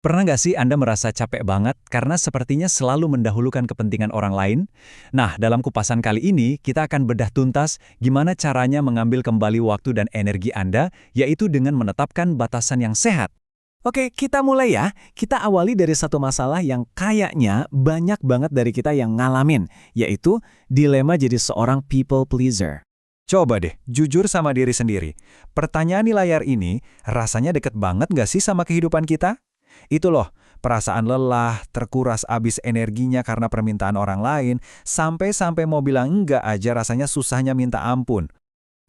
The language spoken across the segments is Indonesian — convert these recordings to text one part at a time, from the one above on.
Pernah nggak sih Anda merasa capek banget karena sepertinya selalu mendahulukan kepentingan orang lain? Nah, dalam kupasan kali ini, kita akan bedah tuntas gimana caranya mengambil kembali waktu dan energi Anda, yaitu dengan menetapkan batasan yang sehat. Oke, kita mulai ya. Kita awali dari satu masalah yang kayaknya banyak banget dari kita yang ngalamin, yaitu dilema jadi seorang people pleaser. Coba deh, jujur sama diri sendiri. Pertanyaan di layar ini, rasanya deket banget nggak sih sama kehidupan kita? Itu loh, perasaan lelah, terkuras abis energinya karena permintaan orang lain, sampai-sampai mau bilang enggak aja rasanya susahnya minta ampun.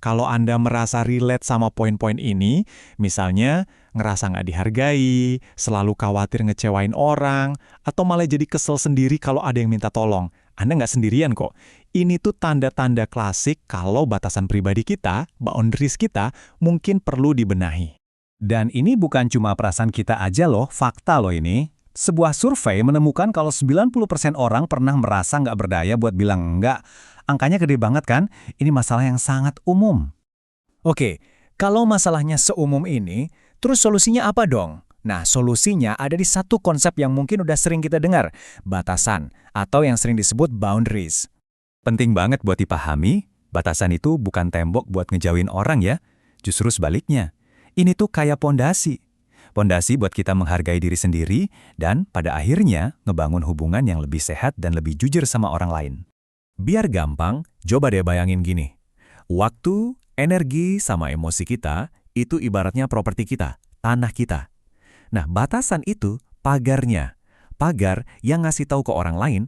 Kalau Anda merasa relate sama poin-poin ini, misalnya ngerasa nggak dihargai, selalu khawatir ngecewain orang, atau malah jadi kesel sendiri kalau ada yang minta tolong, Anda nggak sendirian kok. Ini tuh tanda-tanda klasik kalau batasan pribadi kita, boundaries kita, mungkin perlu dibenahi. Dan ini bukan cuma perasaan kita aja loh, fakta loh ini. Sebuah survei menemukan kalau 90% orang pernah merasa nggak berdaya buat bilang enggak. Angkanya gede banget kan? Ini masalah yang sangat umum. Oke, kalau masalahnya seumum ini, terus solusinya apa dong? Nah, solusinya ada di satu konsep yang mungkin udah sering kita dengar, batasan, atau yang sering disebut boundaries. Penting banget buat dipahami, batasan itu bukan tembok buat ngejauhin orang ya. Justru sebaliknya. Ini tuh kayak pondasi. Pondasi buat kita menghargai diri sendiri dan pada akhirnya ngebangun hubungan yang lebih sehat dan lebih jujur sama orang lain. Biar gampang, coba deh bayangin gini. Waktu, energi, sama emosi kita itu ibaratnya properti kita, tanah kita. Nah, batasan itu pagarnya. Pagar yang ngasih tahu ke orang lain,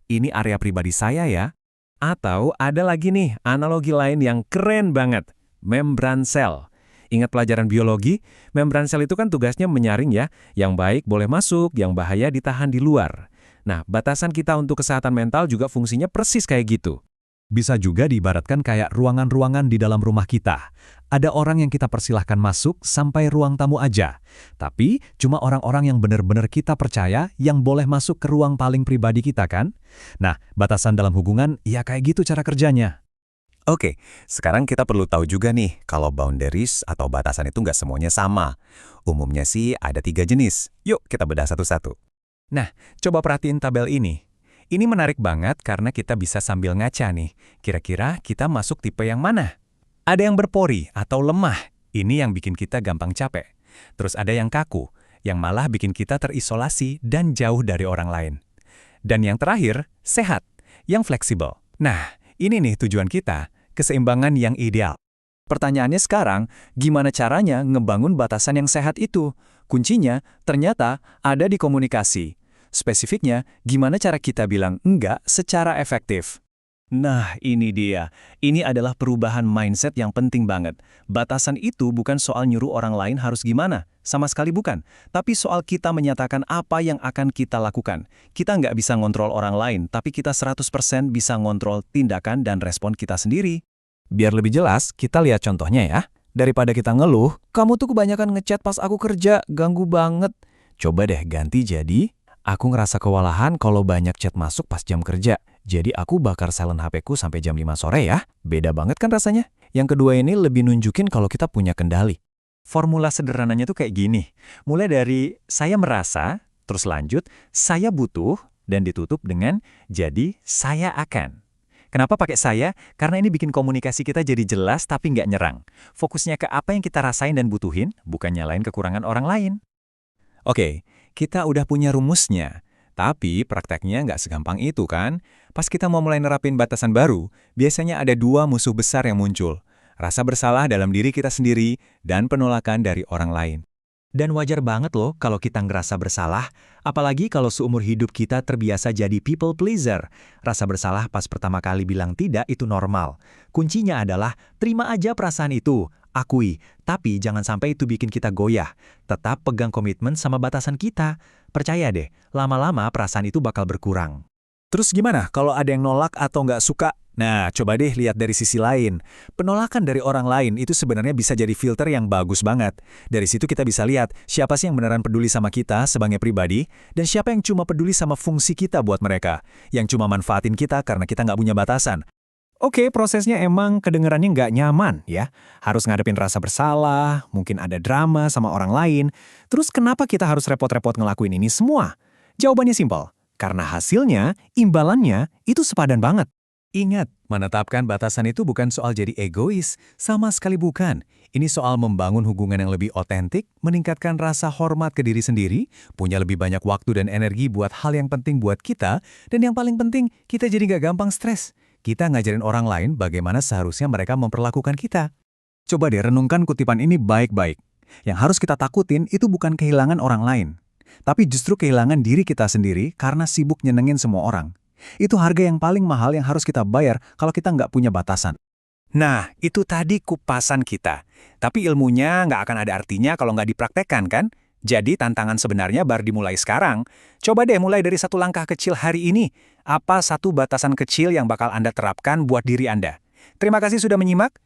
ini area pribadi saya ya. Atau ada lagi nih analogi lain yang keren banget, membran sel. Ingat pelajaran biologi, membran sel itu kan tugasnya menyaring ya, yang baik boleh masuk, yang bahaya ditahan di luar. Nah, batasan kita untuk kesehatan mental juga fungsinya persis kayak gitu. Bisa juga diibaratkan kayak ruangan-ruangan di dalam rumah kita. Ada orang yang kita persilahkan masuk sampai ruang tamu aja. Tapi cuma orang-orang yang benar-benar kita percaya yang boleh masuk ke ruang paling pribadi kita kan? Nah, batasan dalam hubungan ya kayak gitu cara kerjanya. Oke, sekarang kita perlu tahu juga nih kalau boundaries atau batasan itu nggak semuanya sama. Umumnya sih ada 3 jenis. Yuk kita bedah satu-satu. Nah, coba perhatiin tabel ini. Ini menarik banget karena kita bisa sambil ngaca nih. Kira-kira kita masuk tipe yang mana? Ada yang berpori atau lemah. Ini yang bikin kita gampang capek. Terus ada yang kaku, yang malah bikin kita terisolasi dan jauh dari orang lain. Dan yang terakhir, sehat, yang fleksibel. Nah, ini nih tujuan kita, keseimbangan yang ideal. Pertanyaannya sekarang, gimana caranya ngebangun batasan yang sehat itu? Kuncinya ternyata ada di komunikasi. Spesifiknya, gimana cara kita bilang enggak secara efektif? Nah, ini dia. Ini adalah perubahan mindset yang penting banget. Batasan itu bukan soal nyuruh orang lain harus gimana. Sama sekali bukan. Tapi soal kita menyatakan apa yang akan kita lakukan. Kita nggak bisa ngontrol orang lain, tapi kita 100% bisa ngontrol tindakan dan respon kita sendiri. Biar lebih jelas, kita lihat contohnya ya. Daripada kita ngeluh, kamu tuh kebanyakan ngechat pas aku kerja, ganggu banget. Coba deh ganti jadi, aku ngerasa kewalahan kalau banyak chat masuk pas jam kerja. Jadi aku bakar silent HP-ku sampai jam 5 sore ya. Beda banget kan rasanya? Yang kedua ini lebih nunjukin kalau kita punya kendali. Formula sederhananya tuh kayak gini. Mulai dari saya merasa, terus lanjut, saya butuh, dan ditutup dengan jadi saya akan. Kenapa pakai saya? Karena ini bikin komunikasi kita jadi jelas tapi nggak nyerang. Fokusnya ke apa yang kita rasain dan butuhin, bukan nyalain kekurangan orang lain. Oke, kita udah punya rumusnya. Tapi prakteknya nggak segampang itu kan? Pas kita mau mulai nerapin batasan baru, biasanya ada 2 musuh besar yang muncul. Rasa bersalah dalam diri kita sendiri dan penolakan dari orang lain. Dan wajar banget loh kalau kita ngerasa bersalah, apalagi kalau seumur hidup kita terbiasa jadi people pleaser. Rasa bersalah pas pertama kali bilang tidak itu normal. Kuncinya adalah terima aja perasaan itu, akui, tapi jangan sampai itu bikin kita goyah. Tetap pegang komitmen sama batasan kita. Percaya deh, lama-lama perasaan itu bakal berkurang. Terus gimana kalau ada yang nolak atau nggak suka? Nah, coba deh lihat dari sisi lain. Penolakan dari orang lain itu sebenarnya bisa jadi filter yang bagus banget. Dari situ kita bisa lihat siapa sih yang beneran peduli sama kita sebagai pribadi, dan siapa yang cuma peduli sama fungsi kita buat mereka, yang cuma manfaatin kita karena kita nggak punya batasan. Oke, prosesnya emang kedengerannya nggak nyaman ya. Harus ngadepin rasa bersalah, mungkin ada drama sama orang lain. Terus kenapa kita harus repot-repot ngelakuin ini semua? Jawabannya simpel. Karena hasilnya, imbalannya, itu sepadan banget. Ingat, menetapkan batasan itu bukan soal jadi egois, sama sekali bukan. Ini soal membangun hubungan yang lebih otentik, meningkatkan rasa hormat ke diri sendiri, punya lebih banyak waktu dan energi buat hal yang penting buat kita, dan yang paling penting, kita jadi nggak gampang stres. Kita ngajarin orang lain bagaimana seharusnya mereka memperlakukan kita. Coba deh renungkan kutipan ini baik-baik. Yang harus kita takutin itu bukan kehilangan orang lain, tapi justru kehilangan diri kita sendiri karena sibuk nyenengin semua orang. Itu harga yang paling mahal yang harus kita bayar kalau kita nggak punya batasan. Nah, itu tadi kupasan kita. Tapi ilmunya nggak akan ada artinya kalau nggak dipraktekkan, kan? Jadi tantangan sebenarnya baru dimulai sekarang. Coba deh mulai dari satu langkah kecil hari ini. Apa satu batasan kecil yang bakal Anda terapkan buat diri Anda? Terima kasih sudah menyimak.